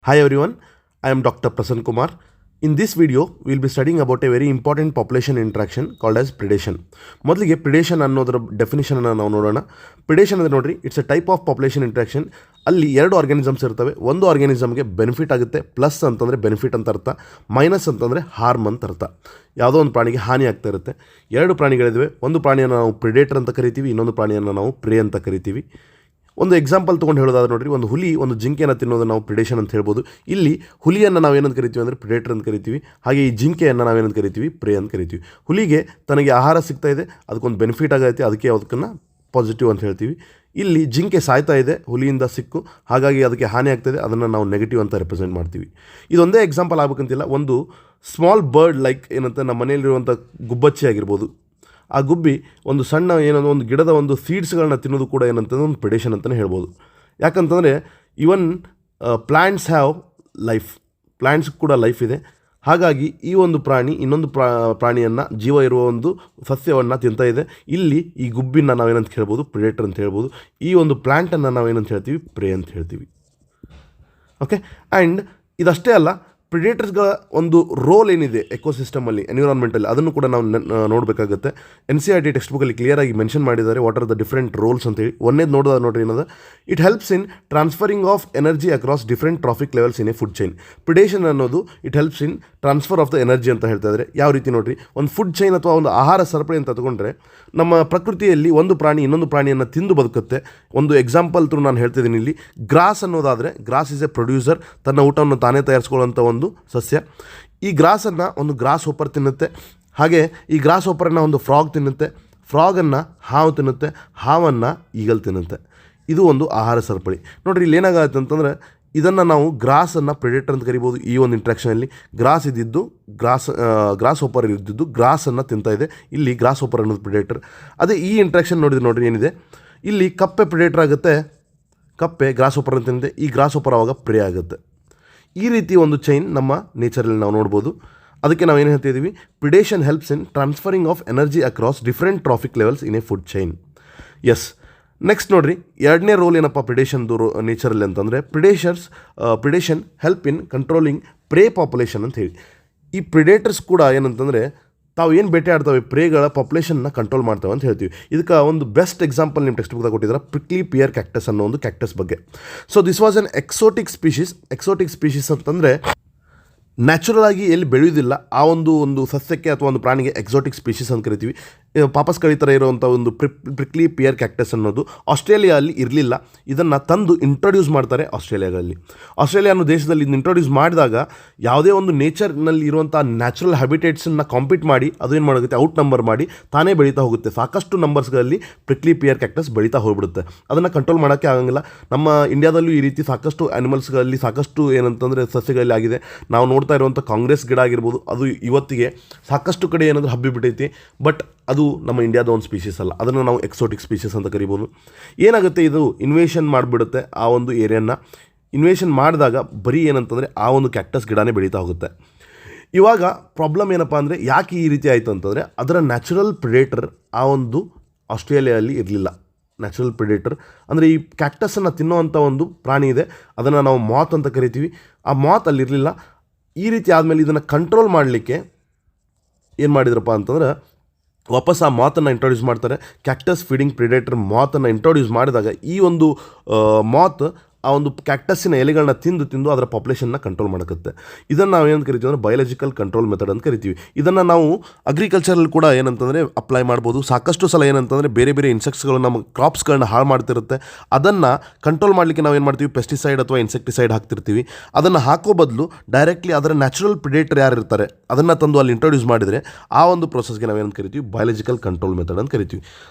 Hi everyone, I am Dr. Prasann Kumar. In this video, we will be studying about a very important population interaction called as predation. ಮೊದಲಿಗೆ predation ಅನ್ನೋದರ definition ಅನ್ನು ನಾವು ನೋಡೋಣ. predation ಅಂದರೆ ನೋಡ್ರಿ, it's A type of population interaction. ಅಲ್ಲಿ ಎರಡು organisms ಇರ್ತವೆ. ಒಂದು ಆರ್ಗ್ಯಾನಿಸಮ್ಗೆ ಬೆನಿಫಿಟ್ ಆಗುತ್ತೆ, ಪ್ಲಸ್ ಅಂತಂದರೆ ಬೆನಿಫಿಟ್ ಅಂತ ಅರ್ಥ, ಮೈನಸ್ ಅಂತಂದರೆ ಹಾರ್ಮ್ ಅಂತ ಅರ್ಥ. ಯಾವುದೋ ಒಂದು ಪ್ರಾಣಿಗೆ ಹಾನಿ ಆಗ್ತಾ ಇರುತ್ತೆ. ಎರಡು ಪ್ರಾಣಿಗಳಿವೆ, ಒಂದು ಪ್ರಾಣಿಯನ್ನು ನಾವು ಪ್ರಿಡೇಟರ್ ಅಂತ ಕರಿತೀವಿ, ಇನ್ನೊಂದು ಪ್ರಾಣಿಯನ್ನು ನಾವು ಪ್ರೇ ಅಂತ ಕರಿತೀವಿ. ಒಂದು ಎಕ್ಸಾಂಪಲ್ ತೊಗೊಂಡು ಹೇಳೋದಾದ್ರೆ ನೋಡಿರಿ, ಒಂದು ಹುಲಿ ಒಂದು ಜಿಂಕೆಯನ್ನು ತಿನ್ನೋದು ನಾವು ಪ್ರಿಡೇಷನ್ ಅಂತ ಹೇಳ್ಬೋದು. ಇಲ್ಲಿ ಹುಲಿಯನ್ನು ನಾವು ಏನಂತ ಕರಿತೀವಿ ಅಂದರೆ ಪ್ರಿಡೇಟರ್ ಅಂತ ಕರಿತೀವಿ. ಹಾಗೆ ಈ ಜಿಂಕೆಯನ್ನು ನಾವೇನಂತ ಕರಿತೀವಿ, ಪ್ರೇ ಅಂತ ಕರಿತೀವಿ. ಹುಲಿಗೆ ತನಗೆ ಆಹಾರ ಸಿಗ್ತಾ ಇದೆ, ಅದಕ್ಕೊಂದು ಬೆನಿಫಿಟ್ ಆಗೈತೆ, ಅದಕ್ಕೆ ಅದಕ್ಕನ್ನು ಪಾಸಿಟಿವ್ ಅಂತ ಹೇಳ್ತೀವಿ. ಇಲ್ಲಿ ಜಿಂಕೆ ಸಾಯ್ತಾ ಇದೆ ಹುಲಿಯಿಂದ ಸಿಕ್ಕು, ಹಾಗಾಗಿ ಅದಕ್ಕೆ ಹಾನಿ ಆಗ್ತಾಯಿದೆ, ಅದನ್ನು ನಾವು ನೆಗೆಟಿವ್ ಅಂತ ರೆಪ್ರೆಸೆಂಟ್ ಮಾಡ್ತೀವಿ. ಇದೊಂದೇ ಎಕ್ಸಾಂಪಲ್ ಆಗಬೇಕಂತಿಲ್ಲ. ಒಂದು ಸ್ಮಾಲ್ ಬರ್ಡ್ ಲೈಕ್ ಏನಂತ ನಮ್ಮ ಮನೆಯಲ್ಲಿರುವಂಥ ಗುಬ್ಬಚ್ಚಿ ಆಗಿರ್ಬೋದು, ಆ ಗುಬ್ಬಿ ಒಂದು ಸಣ್ಣ ಏನೋ ಒಂದು ಗಿಡದ ಒಂದು ಸೀಡ್ಸ್ಗಳನ್ನ ತಿನ್ನೋದು ಕೂಡ ಏನಂತಂದ್ರೆ ಒಂದು ಪ್ರಿಡೇಷನ್ ಅಂತಲೇ ಹೇಳ್ಬೋದು. ಯಾಕಂತಂದರೆ ಇವನ್ ಪ್ಲ್ಯಾಂಟ್ಸ್ ಹ್ಯಾವ್ ಲೈಫ್, ಪ್ಲ್ಯಾಂಟ್ಸ್ ಕೂಡ ಲೈಫ್ ಇದೆ. ಹಾಗಾಗಿ ಈ ಒಂದು ಪ್ರಾಣಿ ಇನ್ನೊಂದು ಪ್ರಾಣಿಯನ್ನು, ಜೀವ ಇರುವ ಒಂದು ಸಸ್ಯವನ್ನು ತಿಂತಾ ಇದೆ. ಇಲ್ಲಿ ಈ ಗುಬ್ಬಿನ ನಾವೇನಂತ ಹೇಳ್ಬೋದು, ಪ್ರಿಡೇಟರ್ ಅಂತ ಹೇಳ್ಬೋದು. ಈ ಒಂದು ಪ್ಲ್ಯಾಂಟನ್ನು ನಾವೇನಂತ ಹೇಳ್ತೀವಿ, ಪ್ರೇ ಅಂತ ಹೇಳ್ತೀವಿ. ಓಕೆ, ಆ್ಯಂಡ್ ಇದಷ್ಟೇ ಅಲ್ಲ, ಪ್ರಿಡೇಟರ್ಸ್ಗಳ ಒಂದು ರೋಲ್ ಏನಿದೆ ಎಕೋಸಿಸ್ಟಮಲ್ಲಿ, ಎನ್ವಿರಾನ್ಮೆಂಟಲ್ಲಿ, ಅದನ್ನು ಕೂಡ ನಾವು ನೋಡಬೇಕಾಗುತ್ತೆ. NCERT ಟೆಕ್ಸ್ಟ್ ಬುಕ್ಕಲ್ಲಿ ಕ್ಲಿಯರಾಗಿ ಮೆನ್ಷನ್ ಮಾಡಿದ್ದಾರೆ what are the different roles ಅಂತೇಳಿ. ಒಂದೇದು ನೋಡೋದು ನೋಡ್ರಿ ಏನದ, it helps in transferring of energy across different trophic levels in a food chain. Predation ಅನ್ನೋದು it helps in transfer of the energy ಅಂತ ಹೇಳ್ತಾ ಇದ್ದಾರೆ. ಯಾವ ರೀತಿ ನೋಡ್ರಿ, ಒಂದು ಫುಡ್ ಚೈನ್ ಅಥವಾ ಒಂದು ಆಹಾರ ಸರಪಳಿ ಅಂತ ತಗೊಂಡ್ರೆ, ನಮ್ಮ ಪ್ರಕೃತಿಯಲ್ಲಿ ಒಂದು ಪ್ರಾಣಿ ಇನ್ನೊಂದು ಪ್ರಾಣಿಯನ್ನು ತಿಂದು ಬದುಕುತ್ತೆ. ಒಂದು ಎಕ್ಸಾಂಪಲ್ ಥ್ರೂ ನಾನು ಹೇಳ್ತಿದ್ದೀನಿ. ಇಲ್ಲಿ ಗ್ರಾಸ್ ಅನ್ನೋದಾದರೆ, ಗ್ರಾಸ್ ಇಸ್ ಎ ಪ್ರೊಡ್ಯೂಸರ್, ತನ್ನ ಊಟವನ್ನು ತಾನೇ ತಯಾರಿಸ್ಕೊಳ್ಳುವಂಥ ಒಂದು ಸಸ್ಯ. ಈ ಗ್ರಾಸನ್ನು ಒಂದು ಗ್ರಾಸ್ ಹೋಪರ್ ತಿನ್ನುತ್ತೆ. ಹಾಗೆ ಈ ಗ್ರಾಸ್ ಹೋಪರನ್ನು ಒಂದು ಫ್ರಾಗ್ ತಿನ್ನುತ್ತೆ, ಫ್ರಾಗನ್ನು ಹಾವು ತಿನ್ನುತ್ತೆ, ಹಾವನ್ನು ಈಗಲ್ ತಿನ್ನುತ್ತೆ. ಇದು ಒಂದು ಆಹಾರ ಸರಪಳಿ. ನೋಡಿರಿ, ಇಲ್ಲಿ ಏನಾಗುತ್ತೆ ಅಂತಂದರೆ, ಇದನ್ನು ನಾವು ಗ್ರಾಸನ್ನು ಪ್ರೆಡೇಟರ್ ಅಂತ ಕರಿಬೋದು. ಈ ಒಂದು ಇಂಟ್ರಾಕ್ಷನಲ್ಲಿ ಗ್ರಾಸ್ ಇದ್ದಿದ್ದು, ಗ್ರಾಸ್ ಹೋಪರ್ ಇದ್ದಿದ್ದು ಗ್ರಾಸನ್ನು ತಿಂತಾ ಇದೆ. ಇಲ್ಲಿ ಗ್ರಾಸ್ ಹೋಪರ್ ಅನ್ನೋದು ಪ್ರೆಡೇಟರ್. ಅದೇ ಈ ಇಂಟ್ರಾಕ್ಷನ್ ನೋಡ್ರಿ ಏನಿದೆ, ಇಲ್ಲಿ ಕಪ್ಪೆ ಪ್ರೆಡೇಟರ್ ಆಗುತ್ತೆ, ಕಪ್ಪೆ ಗ್ರಾಸ್ ಹೋಪರ್ ಅಂತ ತಿಂತೆ, ಈ ಗ್ರಾಸ್ ಹೋಪರ್ ಆವಾಗ ಪ್ರೇ ಆಗುತ್ತೆ. ಈ ರೀತಿ ಒಂದು ಚೈನ್ ನಮ್ಮ ನೇಚರಲ್ಲಿ ನಾವು ನೋಡ್ಬೋದು. ಅದಕ್ಕೆ ನಾವು ಏನು ಹೇಳ್ತಿದ್ದೀವಿ, predation helps in transferring of energy across different trophic levels in a food chain. Yes, next ನೋಡಿರಿ, ಎರಡನೇ ರೋಲ್ ಏನಪ್ಪ ಪ್ರಿಡೇಷನ್ದು ನೇಚರಲ್ಲಿ ಅಂತಂದರೆ, predation help in controlling prey population ಅಂತ ಹೇಳಿ. ಈ ಪ್ರಿಡೇಟರ್ಸ್ ಕೂಡ ಏನಂತಂದರೆ, ತಾವು ಏನು ಬೇಟೆ ಆಡ್ತವೆ, ಪ್ರೇಗಳ ಪಾಪ್ಯುಲೇಷನ್ನ ಕಂಟ್ರೋಲ್ ಮಾಡ್ತವೆ ಅಂತ ಹೇಳ್ತೀವಿ. ಇದಕ್ಕೆ ಒಂದು ಬೆಸ್ಟ್ ಎಕ್ಸಾಂಪಲ್ ನಿಮ್ಮ ಟೆಕ್ಸ್ಟ್ ಬುಕ್ದಾಗ ಕೊಟ್ಟಿದ್ದಾರೆ, ಪ್ರಿಕ್ಲಿ ಪಿಯರ್ ಕ್ಯಾಕ್ಟಸ್ ಅನ್ನೋ ಒಂದು ಕ್ಯಾಕ್ಟಸ್ ಬಗ್ಗೆ. So this was an exotic species ಅಂತಂದರೆ ನ್ಯಾಚುರಲ್ ಆಗಿ ಎಲ್ಲಿ ಬೆಳೆಯೋದಿಲ್ಲ ಆ ಒಂದು ಸಸ್ಯಕ್ಕೆ ಅಥವಾ ಒಂದು ಪ್ರಾಣಿಗೆ ಎಕ್ಸೋಟಿಕ್ ಸ್ಪೀಷೀಸ್ ಅಂತ ಕರಿತೀವಿ. ಪಾಪಸ್ ಕಳಿ ಥರ ಇರುವಂಥ ಒಂದು ಪ್ರಿಕ್ಲಿ ಪಿಯರ್ ಕ್ಯಾಕ್ಟಸ್ ಅನ್ನೋದು ಆಸ್ಟ್ರೇಲಿಯಾದಲ್ಲಿ ಇರಲಿಲ್ಲ. ಇದನ್ನು ತಂದು ಇಂಟ್ರೊಡ್ಯೂಸ್ ಮಾಡ್ತಾರೆ ಆಸ್ಟ್ರೇಲಿಯಾ ಅನ್ನೋ ದೇಶದಲ್ಲಿ ಇದನ್ನು ಇಂಟ್ರೊಡ್ಯೂಸ್ ಮಾಡಿದಾಗ, ಯಾವುದೇ ಒಂದು ನೇಚರ್ನಲ್ಲಿ ಇರುವಂಥ ನ್ಯಾಚುರಲ್ ಹ್ಯಾಬಿಟೇಟ್ಸನ್ನು ಕಾಂಪೀಟ್ ಮಾಡಿ ಅದು ಏನು ಮಾಡುತ್ತೆ, ಔಟ್ ನಂಬರ್ ಮಾಡಿ ತಾನೇ ಬೆಳೀತಾ ಹೋಗುತ್ತೆ. ಸಾಕಷ್ಟು ನಂಬರ್ಸ್ಗಳಲ್ಲಿ ಪ್ರಿಕ್ಲಿ ಪಿಯರ್ ಕ್ಯಾಕ್ಟಸ್ ಬೆಳೀತಾ ಹೋಗ್ಬಿಡುತ್ತೆ. ಅದನ್ನು ಕಂಟ್ರೋಲ್ ಮಾಡೋಕ್ಕೆ ಆಗಂಗಿಲ್ಲ. ನಮ್ಮ ಇಂಡಿಯಾದಲ್ಲೂ ಈ ರೀತಿ ಸಾಕಷ್ಟು ಆ್ಯನಿಮಲ್ಸ್ಗಳಲ್ಲಿ, ಸಾಕಷ್ಟು ಏನಂತಂದರೆ ಸಸ್ಯಗಳಲ್ಲಿ ಆಗಿದೆ. ನಾವು ನೋಡ್ತಾ ಇರುವಂಥ ಕಾಂಗ್ರೆಸ್ ಗಿಡ ಆಗಿರ್ಬೋದು, ಅದು ಇವತ್ತಿಗೆ ಸಾಕಷ್ಟು ಕಡೆ ಏನಾದರೂ ಹಬ್ಬಿಬಿಟ್ಟೈತಿ. ಬಟ್ ಅದು ನಮ್ಮ ಇಂಡಿಯಾದ ಒಂದು ಸ್ಪೀಷೀಸ್ ಅಲ್ಲ, ಅದನ್ನು ನಾವು ಎಕ್ಸೋಟಿಕ್ ಸ್ಪೀಷೀಸ್ ಅಂತ ಕರಿಬೋದು. ಏನಾಗುತ್ತೆ, ಇದು ಇನ್ವೇಷನ್ ಮಾಡಿಬಿಡುತ್ತೆ ಆ ಒಂದು ಏರಿಯಾನ. ಇನ್ವೇಷನ್ ಮಾಡಿದಾಗ ಬರೀ ಏನಂತಂದರೆ ಆ ಒಂದು ಕ್ಯಾಕ್ಟಸ್ ಗಿಡನೇ ಬೆಳೀತಾ ಹೋಗುತ್ತೆ. ಇವಾಗ ಪ್ರಾಬ್ಲಮ್ ಏನಪ್ಪ ಅಂದರೆ, ಯಾಕೆ ಈ ರೀತಿ ಆಯಿತು ಅಂತಂದರೆ, ಅದರ ನ್ಯಾಚುರಲ್ ಪ್ರಿಡೇಟರ್ ಆ ಒಂದು ಆಸ್ಟ್ರೇಲಿಯಾದಲ್ಲಿ ಇರಲಿಲ್ಲ. ನ್ಯಾಚುರಲ್ ಪ್ರಿಡೇಟರ್ ಅಂದರೆ ಈ ಕ್ಯಾಕ್ಟಸನ್ನು ತಿನ್ನೋವಂಥ ಒಂದು ಪ್ರಾಣಿ ಇದೆ, ಅದನ್ನು ನಾವು ಮಾತ್ ಅಂತ ಕರಿತೀವಿ. ಆ ಮಾತ್ ಅಲ್ಲಿರಲಿಲ್ಲ. ಈ ರೀತಿ ಆದಮೇಲೆ ಇದನ್ನು ಕಂಟ್ರೋಲ್ ಮಾಡಲಿಕ್ಕೆ ಏನು ಮಾಡಿದ್ರಪ್ಪ ಅಂತಂದ್ರೆ, ವಾಪಸ್ ಆ ಮಾತನ್ನು ಇಂಟ್ರೊಡ್ಯೂಸ್ ಮಾಡ್ತಾರೆ. ಕ್ಯಾಕ್ಟಸ್ ಫೀಡಿಂಗ್ ಪ್ರಿಡೇಟರ್ ಮಾತನ್ನು ಇಂಟ್ರೊಡ್ಯೂಸ್ ಮಾಡಿದಾಗ ಈ ಒಂದು ಮಾತ್ ಆ ಒಂದು ಕ್ಯಾಕ್ಟಸ್ಸಿನ ಎಲೆಗಳನ್ನ ತಿಂದು ಅದರ ಪಾಪ್ಯುಲೇಷನ್ನ ಕಂಟ್ರೋಲ್ ಮಾಡೋಕ್ಕೆ. ಇದನ್ನು ನಾವು ಏನಂತ ಕರಿತೀವಿ ಅಂದರೆ ಬಯಾಲಜಿಕಲ್ ಕಂಟ್ರೋಲ್ ಮೆಥಡ್ ಅಂತ ಕರಿತೀವಿ. ಇದನ್ನು ನಾವು ಅಗ್ರಿಕಲ್ಚರಲ್ಲಿ ಕೂಡ ಏನಂತಂದರೆ ಅಪ್ಲೈ ಮಾಡ್ಬೋದು. ಸಾಕಷ್ಟು ಸಲ ಏನಂತಂದರೆ ಬೇರೆ ಬೇರೆ ಇನ್ಸೆಕ್ಟ್ಸ್ಗಳು ನಮ್ಮ ಕ್ರಾಪ್ಸ್ಗಳನ್ನ ಹಾಳು ಮಾಡ್ತಿರುತ್ತೆ. ಅದನ್ನು ಕಂಟ್ರೋಲ್ ಮಾಡಲಿಕ್ಕೆ ನಾವು ಏನು ಮಾಡ್ತೀವಿ, ಪೆಸ್ಟಿಸೈಡ್ ಅಥವಾ ಇನ್ಸೆಕ್ಟಿಸೈಡ್ ಹಾಕ್ತಿರ್ತೀವಿ. ಅದನ್ನು ಹಾಕೋ ಬದಲು ಡೈರೆಕ್ಟ್ಲಿ ಅದರ ನ್ಯಾಚುರಲ್ ಪ್ರಿಡೇಟರ್ ಯಾರು ಇರ್ತಾರೆ ಅದನ್ನು ತಂದು ಅಲ್ಲಿ ಇಂಟ್ರೊಡ್ಯೂಸ್ ಮಾಡಿದರೆ ಆ ಒಂದು ಪ್ರೊಸೆಸ್ಗೆ ನಾವೇನಂತ ಕರಿತೀವಿ, ಬಯಾಲಜಿಕಲ್ ಕಂಟ್ರೋಲ್ ಮೆಥಡ್ ಅಂತ ಕರಿತೀವಿ.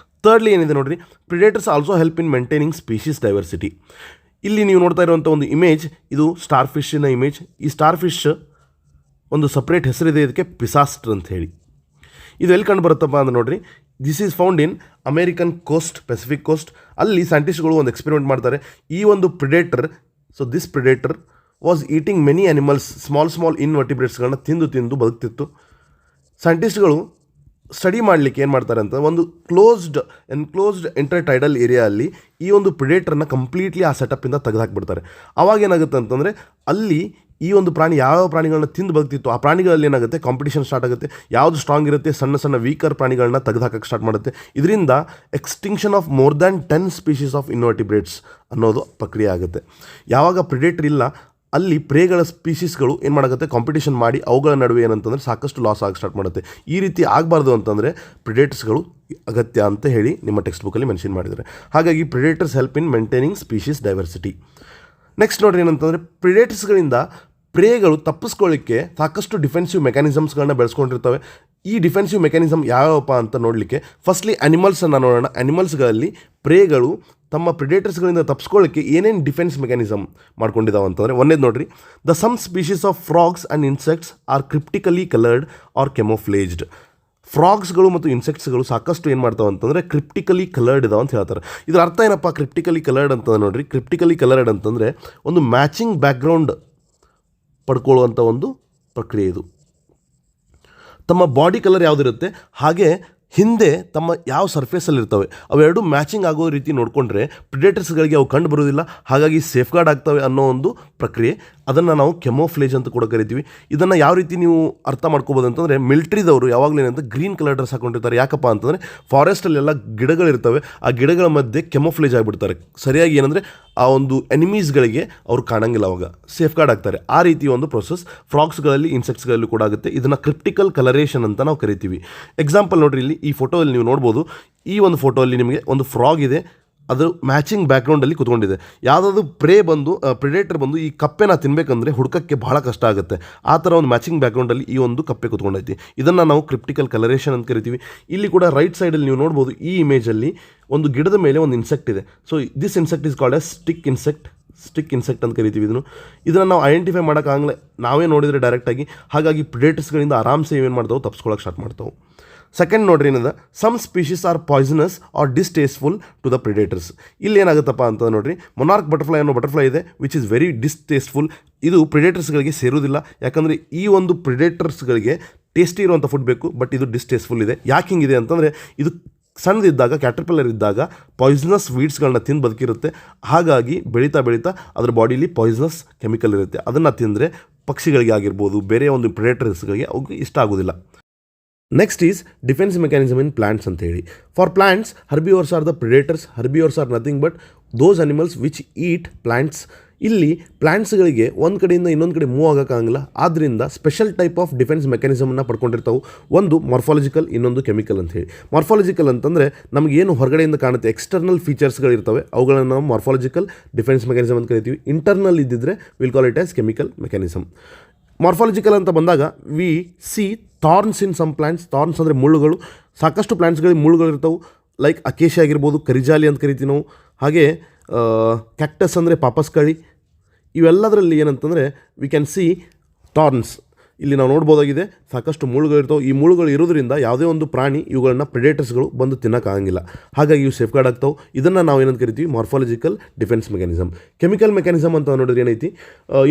ಥರ್ಡ್ಲಿ ಏನಿದೆ ನೋಡಿರಿ, predators also help in maintaining species diversity. ಇಲ್ಲಿ ನೀವು ನೋಡ್ತಾ ಇರುವಂಥ ಒಂದು ಇಮೇಜ್, ಇದು ಸ್ಟಾರ್ ಫಿಶ್ಶಿನ ಇಮೇಜ್. ಈ ಸ್ಟಾರ್ ಫಿಶ್ ಒಂದು ಸಪ್ರೇಟ್ ಹೆಸರಿದೆ ಇದಕ್ಕೆ, ಪಿಸಾಸ್ಟರ್ ಅಂತ ಹೇಳಿ. ಇದು ಎಲ್ಲಿ ಕಂಡು ಬರುತ್ತಪ್ಪ ಅಂದ್ರೆ ನೋಡಿರಿ, this is found in American coast, Pacific coast. ಅಲ್ಲಿ ಸೈಂಟಿಸ್ಟ್ಗಳು ಒಂದು ಎಕ್ಸ್ಪೆರಿಮೆಂಟ್ ಮಾಡ್ತಾರೆ. ಈ ಒಂದು predator, so this predator was eating many animals, small ಇನ್ವರ್ಟಿಬ್ರೇಟ್ಸ್ಗಳನ್ನ ತಿಂದು ಬದುಕ್ತಿತ್ತು. ಸೈಂಟಿಸ್ಟ್ಗಳು ಸ್ಟಡಿ ಮಾಡಲಿಕ್ಕೆ ಏನು ಮಾಡ್ತಾರೆ ಅಂತ ಒಂದು ಎನ್ಕ್ಲೋಸ್ಡ್ ಇಂಟರ್ಟೈಡಲ್ ಏರಿಯಾದಲ್ಲಿ ಈ ಒಂದು ಪ್ರಿಡೇಟರ್ನ ಕಂಪ್ಲೀಟ್ಲಿ ಆ ಸೆಟಪ್ಪಿಂದ ತೆಗೆದುಹಾಕ್ಬಿಡ್ತಾರೆ. ಆವಾಗ ಏನಾಗುತ್ತೆ ಅಂತಂದರೆ ಅಲ್ಲಿ ಈ ಒಂದು ಪ್ರಾಣಿ ಯಾವ ಪ್ರಾಣಿಗಳನ್ನ ತಿಂದು ಬದುಕ್ತಿತ್ತು ಆ ಪ್ರಾಣಿಗಳಲ್ಲಿ ಏನಾಗುತ್ತೆ ಕಾಂಪಿಟೇಷನ್ ಸ್ಟಾರ್ಟ್ ಆಗುತ್ತೆ. ಯಾವುದು ಸ್ಟ್ರಾಂಗ್ ಇರುತ್ತೆ ಸಣ್ಣ ವೀಕರ್ ಪ್ರಾಣಿಗಳನ್ನ ತೆಗೆದುಹಾಕಕ್ಕೆ ಸ್ಟಾರ್ಟ್ ಮಾಡುತ್ತೆ. ಇದರಿಂದ extinction of more than 10 species of invertebrates ಅನ್ನೋದು ಪ್ರಕ್ರಿಯೆ ಆಗುತ್ತೆ. ಯಾವಾಗ ಪ್ರಿಡೇಟರ್ ಇಲ್ಲ ಅಲ್ಲಿ ಪ್ರೇಗಳ ಸ್ಪೀಷೀಸ್ಗಳು ಏನು ಮಾಡಾಗುತ್ತೆ ಕಾಂಪಿಟೇಷನ್ ಮಾಡಿ ಅವುಗಳ ನಡುವೆ ಏನಂತಂದರೆ ಸಾಕಷ್ಟು ಲಾಸ್ ಆಗಿ ಸ್ಟಾರ್ಟ್ ಮಾಡುತ್ತೆ. ಈ ರೀತಿ ಆಗಬಾರ್ದು ಅಂತಂದರೆ ಪ್ರಿಡೇಟರ್ಸ್ಗಳು ಅಗತ್ಯ ಅಂತ ಹೇಳಿ ನಿಮ್ಮ ಟೆಕ್ಸ್ಟ್ ಬುಕ್ಕಲ್ಲಿ ಮೆನ್ಷನ್ ಮಾಡಿದ್ದಾರೆ. ಹಾಗಾಗಿ predators help in maintaining species diversity. Next ನೋಡ್ರಿ ಏನಂತಂದರೆ ಪ್ರಿಡೇಟರ್ಸ್ಗಳಿಂದ ಪ್ರೇಗಳು ತಪ್ಪಿಸ್ಕೊಳ್ಳಿಕ್ಕೆ ಸಾಕಷ್ಟು ಡಿಫೆನ್ಸಿವ್ ಮೆಕ್ಯಾನಿಸಮ್ಸ್ಗಳನ್ನ ಬೆಳೆಸ್ಕೊಂಡಿರ್ತವೆ. ಈ ಡಿಫೆನ್ಸಿವ್ ಮೆಕ್ಯಾನಿಸಮ್ ಯಾವ್ಯಾವಪ್ಪ ಅಂತ ನೋಡಲಿಕ್ಕೆ ಫಸ್ಟ್ಲಿ ಅನಿಮಲ್ಸನ್ನು ನೋಡೋಣ. ಅನಿಮಲ್ಸ್ಗಳಲ್ಲಿ ಪ್ರೇಗಳು ತಮ್ಮ ಪ್ರಿಡೇಟರ್ಸ್ಗಳಿಂದ ತಪ್ಪಿಸ್ಕೊಳ್ಳಿಕ್ಕೆ ಏನೇನು ಡಿಫೆನ್ಸ್ ಮೆಕ್ಯಾನಿಸಮ್ ಮಾಡ್ಕೊಂಡಿದ್ದಾವೆ ಅಂತಂದರೆ ಒಂದೇದು ನೋಡ್ರಿ, the some species of frogs and insects are cryptically coloured or camouflaged. ಫ್ರಾಗ್ಸ್ಗಳು ಮತ್ತು ಇನ್ಸೆಕ್ಟ್ಸ್ಗಳು ಸಾಕಷ್ಟು ಏನು ಮಾಡ್ತಾವೆ ಅಂತಂದರೆ ಕ್ರಿಪ್ಟಿಕಲಿ ಕಲರ್ಡ್ ಇದಾವೆ ಅಂತ ಹೇಳ್ತಾರೆ. ಇದರ ಅರ್ಥ ಏನಪ್ಪ ಕ್ರಿಪ್ಟಿಕಲಿ ಕಲರ್ಡ್ ಅಂತಂದ್ರೆ ನೋಡ್ರಿ, ಕ್ರಿಪ್ಟಿಕಲಿ ಕಲರ್ಡ್ ಅಂತಂದರೆ ಒಂದು ಮ್ಯಾಚಿಂಗ್ ಬ್ಯಾಕ್ಗ್ರೌಂಡ್ ಪಡ್ಕೊಳ್ಳುವಂಥ ಒಂದು ಪ್ರಕ್ರಿಯೆ ಇದು. ತಮ್ಮ ಬಾಡಿ ಕಲರ್ ಯಾವುದಿರುತ್ತೆ ಹಾಗೆ ಹಿಂದೆ ತಮ್ಮ ಯಾವ ಸರ್ಫೇಸಲ್ಲಿ ಇರ್ತವೆ ಅವೆರಡು ಮ್ಯಾಚಿಂಗ್ ಆಗೋ ರೀತಿ ನೋಡಿಕೊಂಡ್ರೆ ಪ್ರಿಡೇಟರ್ಸ್ಗಳಿಗೆ ಅವು ಕಂಡು ಬರೋದಿಲ್ಲ, ಹಾಗಾಗಿ ಸೇಫ್ಗಾರ್ಡ್ ಆಗ್ತವೆ ಅನ್ನೋ ಒಂದು ಪ್ರಕ್ರಿಯೆ. ಅದನ್ನು ನಾವು ಕೆಮೋಫ್ಲೇಜ್ ಅಂತ ಕೂಡ ಕರಿತೀವಿ. ಇದನ್ನು ಯಾವ ರೀತಿ ನೀವು ಅರ್ಥ ಮಾಡ್ಕೋಬೋದು ಅಂತಂದರೆ ಮಿಲ್ಟ್ರಿದವರು ಯಾವಾಗಲೂ ಏನಂತ ಗ್ರೀನ್ ಕಲರ್ ಡ್ರೆಸ್ ಹಾಕೊಂಡಿರ್ತಾರೆ. ಯಾಕಪ್ಪ ಅಂತಂದರೆ ಫಾರೆಸ್ಟಲ್ಲೆಲ್ಲ ಗಿಡಗಳಿರ್ತವೆ, ಆ ಗಿಡಗಳ ಮಧ್ಯೆ ಕೆಮೋಫ್ಲೇಜ್ ಆಗಿಬಿಡ್ತಾರೆ. ಸರಿಯಾಗಿ ಏನಂದರೆ ಆ ಒಂದು ಎನಿಮೀಸ್ಗಳಿಗೆ ಅವ್ರು ಕಾಣಂಗಿಲ್ಲ, ಅವಾಗ ಸೇಫ್ಗಾರ್ಡ್ ಆಗ್ತಾರೆ. ಆ ರೀತಿ ಒಂದು ಪ್ರೊಸೆಸ್ ಫ್ರಾಗ್ಸ್ಗಳಲ್ಲಿ ಇನ್ಸೆಕ್ಟ್ಸ್ಗಳಲ್ಲಿ ಕೂಡ ಆಗುತ್ತೆ. ಇದನ್ನು ಕ್ರಿಪ್ಟಿಕಲ್ ಕಲರೇಷನ್ ಅಂತ ನಾವು ಕರಿತೀವಿ. ಎಕ್ಸಾಂಪಲ್ ನೋಡ್ರಿ, ಇಲ್ಲಿ ಈ ಫೋಟೋದಲ್ಲಿ ನೀವು ನೋಡ್ಬೋದು. ಈ ಒಂದು ಫೋಟೋಲ್ಲಿ ನಿಮಗೆ ಒಂದು ಫ್ರಾಗ್ ಇದೆ, ಅದು ಮ್ಯಾಚಿಂಗ್ ಬ್ಯಾಕ್ಗ್ರೌಂಡಲ್ಲಿ ಕೂತ್ಕೊಂಡಿದೆ. ಯಾವುದಾದ್ರು ಪ್ರಿಡೇಟರ್ ಬಂದು ಈ ಕಪ್ಪೆನ ತಿನ್ನಬೇಕಂದ್ರೆ ಹುಡುಕಕ್ಕೆ ಬಹಳ ಕಷ್ಟ ಆಗುತ್ತೆ. ಆ ಥರ ಒಂದು ಮ್ಯಾಚಿಂಗ್ ಬ್ಯಾಕ್ಗ್ರೌಂಡಲ್ಲಿ ಈ ಒಂದು ಕಪ್ಪೆ ಕೂತ್ಕೊಂಡೈತಿ. ಇದನ್ನು ನಾವು ಕ್ರಿಪ್ಟಿಕಲ್ ಕಲರೇಷನ್ ಅಂತ ಕರಿತೀವಿ. ಇಲ್ಲಿ ಕೂಡ ರೈಟ್ ಸೈಡಲ್ಲಿ ನೀವು ನೋಡ್ಬೋದು, ಈ ಇಮೇಜಲ್ಲಿ ಒಂದು ಗಿಡದ ಮೇಲೆ ಒಂದು ಇನ್ಸೆಕ್ಟ್ ಇದೆ. So this insect is called as stick insect ಅಂತ ಕರಿತೀವಿ. ಇದನ್ನು ನಾವು ಐಡೆಂಟಿಫೈ ಮಾಡೋಕ್ಕಾಗಲೇ ನಾವೇ ನೋಡಿದರೆ ಡೈರೆಕ್ಟಾಗಿ. ಹಾಗಾಗಿ ಪ್ರಿಡೇಟರ್ಸ್ಗಳಿಂದ ಆರಾಮ್ಸೆ ಏನು ಮಾಡ್ತಾವೆ ತಪ್ಪಿಸ್ಕೊಳ್ಳೋಕೆ ಸ್ಟಾರ್ಟ್ ಮಾಡ್ತಾವೆ. ಸೆಕೆಂಡ್ ನೋಡ್ರಿ ಏನದ, some species are poisonous or distasteful to the predators. ಇಲ್ಲಿ ಏನಾಗುತ್ತಪ್ಪ ಅಂತ ನೋಡ್ರಿ, ಮೊನಾರ್ಕ್ ಬಟರ್ಫ್ಲೈ ಅನ್ನೋ ಬಟರ್ಫ್ಲೈ ಇದೆ ವಿಚ್ ಇಸ್ ವೆರಿ ಡಿಸ್ಟೇಸ್ಟ್ಫುಲ್. ಇದು ಪ್ರಿಡೇಟರ್ಸ್ಗಳಿಗೆ ಸೇರೋದಿಲ್ಲ, ಯಾಕಂದರೆ ಈ ಒಂದು ಪ್ರಿಡೇಟರ್ಸ್ಗಳಿಗೆ ಟೇಸ್ಟಿ ಇರುವಂಥ ಫುಡ್ ಬೇಕು, ಬಟ್ ಇದು ಡಿಸ್ಟೇಸ್ಟ್ಫುಲ್ ಇದೆ. ಯಾಕೆ ಹಿಂಗಿದೆ ಅಂತಂದರೆ ಇದು ಸಣ್ಣದಿದ್ದಾಗ ಕ್ಯಾಟರ್ಪಿಲ್ಲರ್ ಇದ್ದಾಗ ಪಾಯ್ಸನಸ್ ವೀಡ್ಸ್ಗಳನ್ನ ತಿಂದು ಬದುಕಿರುತ್ತೆ. ಹಾಗಾಗಿ ಬೆಳೀತಾ ಅದರ ಬಾಡಿಲಿ ಪಾಯ್ಸನಸ್ ಕೆಮಿಕಲ್ ಇರುತ್ತೆ. ಅದನ್ನು ತಿಂದರೆ ಪಕ್ಷಿಗಳಿಗೆ ಆಗಿರ್ಬೋದು ಬೇರೆ ಒಂದು ಪ್ರಿಡೇಟರ್ಸ್ಗಳಿಗೆ ಅವ್ರಿಗೆ ಇಷ್ಟ ಆಗೋದಿಲ್ಲ. Next is defence mechanism in plants ಅಂತ ಹೇಳಿ. For plants herbivores are the predators. Herbivores are nothing but those animals which eat plants. ಇಲ್ಲಿ ಪ್ಲಾಂಟ್ಸ್ಗಳಿಗೆ ಒಂದು ಕಡೆಯಿಂದ ಇನ್ನೊಂದು ಕಡೆ ಮೂವ್ ಆಗೋಕ್ಕಾಗಲ್ಲ. ಆದ್ದರಿಂದ ಸ್ಪೆಷಲ್ ಟೈಪ್ ಆಫ್ ಡಿಫೆನ್ಸ್ ಮೆಕ್ಯಾನಿಸಮನ್ನು ಪಡ್ಕೊಂಡಿರ್ತಾವೆ. ಒಂದು ಮಾರ್ಫಾಲಜಿಕಲ್, ಇನ್ನೊಂದು ಕೆಮಿಕಲ್ ಅಂತ ಹೇಳಿ. ಮಾರ್ಫಾಲಜಿಕಲ್ ಅಂತಂದರೆ ನಮಗೇನು ಹೊರಗಡೆಯಿಂದ ಕಾಣುತ್ತೆ ಎಕ್ಸ್ಟರ್ನಲ್ ಫೀಚರ್ಸ್ಗಳಿರ್ತವೆ ಅವುಗಳನ್ನು ನಾವು ಮಾರ್ಫಾಲಜಿಕಲ್ ಡಿಫೆನ್ಸ್ ಮೆಕ್ಯಾನಿಸಮ್ ಅಂತ ಕರಿತೀವಿ. ಇಂಟರ್ನಲ್ ಇದ್ದಿದ್ರೆ will call it as chemical mechanism. Morphological ಅಂತ ಬಂದಾಗ we see thorns in some plants. Thorns ಅಂದರೆ ಮುಳ್ಳುಗಳು. ಸಾಕಷ್ಟು ಪ್ಲಾಂಟ್ಸ್ಗಳಿಗೆ ಮುಳ್ಳುಗಳಿರ್ತವೆ. ಲೈಕ್ ಅಕೇಶಿ ಆಗಿರ್ಬೋದು, ಕರಿಜಾಲಿ ಅಂತ ಕರಿತೀವಿ ನಾವು. ಹಾಗೆ ಕ್ಯಾಕ್ಟಸ್ ಅಂದರೆ ಪಾಪಸ್ಕಳಿ. ಇವೆಲ್ಲದರಲ್ಲಿ ಏನಂತಂದರೆ ವಿ ಕ್ಯಾನ್ ಸಿ ಥಾರ್ನ್ಸ್. ಇಲ್ಲಿ ನಾವು ನೋಡ್ಬೋದಾಗಿದೆ ಸಾಕಷ್ಟು ಮುಳ್ಳುಗಳಿರ್ತವೆ. ಈ ಮುಳ್ಳುಗಳು ಇರೋದ್ರಿಂದ ಯಾವುದೇ ಒಂದು ಪ್ರಾಣಿ ಇವುಗಳನ್ನ ಪ್ರಿಡೇಟರ್ಸ್ಗಳು ಬಂದು ತಿನ್ನೋಕ್ಕಾಗಂಗಿಲ್ಲ. ಹಾಗಾಗಿ ಇವು ಸೇಫ್ಗಾರ್ಡ್ ಆಗ್ತಾವೆ. ಇದನ್ನು ನಾವು ಏನಂತ ಕರಿತೀವಿ morphological defence mechanism. Chemical mechanism ಅಂತ ನೋಡಿದ್ರೆ ಏನೈತಿ,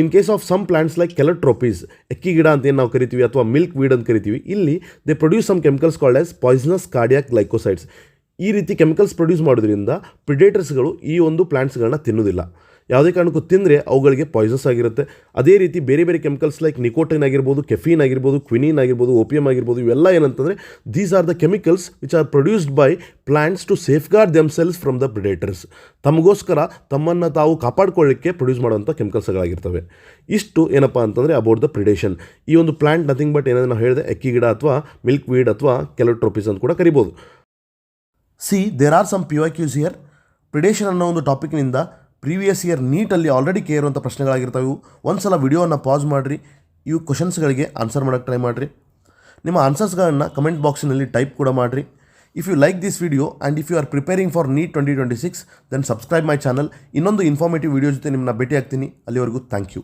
in case of some plants like calotropis, ಎಕ್ಕಿ ಗಿಡ ಅಂತ ಏನು ನಾವು ಕರಿತೀವಿ ಅಥವಾ ಮಿಲ್ಕ್ ವೀಡ್ ಅಂತ ಕರಿತೀವಿ, ಇಲ್ಲಿ they produce some chemicals called as poisonous cardiac glycosides. ಈ ರೀತಿ ಕೆಮಿಕಲ್ಸ್ ಪ್ರೊಡ್ಯೂಸ್ ಮಾಡೋದ್ರಿಂದ ಪ್ರಿಡೇಟರ್ಸ್ಗಳು ಈ ಒಂದು ಪ್ಲಾಂಟ್ಸ್ಗಳನ್ನ ತಿನ್ನೋದಿಲ್ಲ. ಯಾವುದೇ ಕಾರಣಕ್ಕೂ ತಿಂದರೆ ಅವುಗಳಿಗೆ ಪಾಯ್ಸನ್ಸ್ ಆಗಿರುತ್ತೆ. ಅದೇ ರೀತಿ ಬೇರೆ ಬೇರೆ ಕೆಮಿಕಲ್ಸ್ ಲೈಕ್ ನಿಕೋಟಿನ್ ಆಗಿರ್ಬೋದು, ಕೆಫೀನ್ ಆಗಿರ್ಬೋದು, ಕ್ವಿನಿನ್ ಆಗಿರ್ಬೋದು, ಓಪಿಯಮ್ ಆಗಿರ್ಬೋದು, ಇವೆಲ್ಲ ಏನಂತಂದರೆ these are the chemicals which are produced by plants to safeguard themselves from the predators. ತಮಗೋಸ್ಕರ ತಮ್ಮನ್ನು ತಾವು ಕಾಪಾಡ್ಕೊಳ್ಳಿಕ್ಕೆ ಪ್ರೊಡ್ಯೂಸ್ ಮಾಡುವಂಥ ಕೆಮಿಕಲ್ಸ್ಗಳಾಗಿರ್ತವೆ. ಇಷ್ಟು ಏನಪ್ಪ ಅಂತಂದರೆ ಅಬೌಟ್ ದ ಪ್ರಿಡೇಷನ್. ಈ ಒಂದು ಪ್ಲಾಂಟ್ ನಥಿಂಗ್ ಬಟ್ ಏನಾದರೂ ನಾವು ಹೇಳಿದೆ ಎಕ್ಕಿ ಗಿಡ ಅಥವಾ ಮಿಲ್ಕ್ ವೀಡ್ ಅಥವಾ ಕೆಲಟ್ರೋಪಿಸ್ ಅಂತ ಕೂಡ ಕರಿಬೋದು. See there are some PYQs here. Predation ಅನ್ನೋ ಒಂದು ಟಾಪಿಕ್ನಿಂದ ಪ್ರೀವಿಯಸ್ ಇಯರ್ ನೀಟಲ್ಲಿ ಆಲ್ರೆಡಿ ಕೇಳುವಂಥ ಪ್ರಶ್ನೆಗಳಾಗಿರ್ತವೆ ಇವು. ಒಂದು ಸಲ ವಿಡಿಯೋವನ್ನು ಪಾಸ್ ಮಾಡಿರಿ, ಇವು ಕ್ವಶನ್ಸ್ಗಳಿಗೆ ಆನ್ಸರ್ ಮಾಡೋಕ್ಕೆ ಟ್ರೈ ಮಾಡಿರಿ. ನಿಮ್ಮ ಆನ್ಸರ್ಸ್ಗಳನ್ನು ಕಮೆಂಟ್ ಬಾಕ್ಸಿನಲ್ಲಿ ಟೈಪ್ ಕೂಡ ಮಾಡಿರಿ. If you like this video and if you are preparing for NEET 2026 then subscribe my channel. ಇನ್ನೊಂದು ಇನ್ಫಾರ್ಮೇಟಿವ್ ವಿಡಿಯೋ ಜೊತೆ ನಿಮ್ಮನ್ನ ಭೇಟಿ ಆಗ್ತೀನಿ. ಅಲ್ಲಿವರೆಗೂ ಥ್ಯಾಂಕ್ ಯು.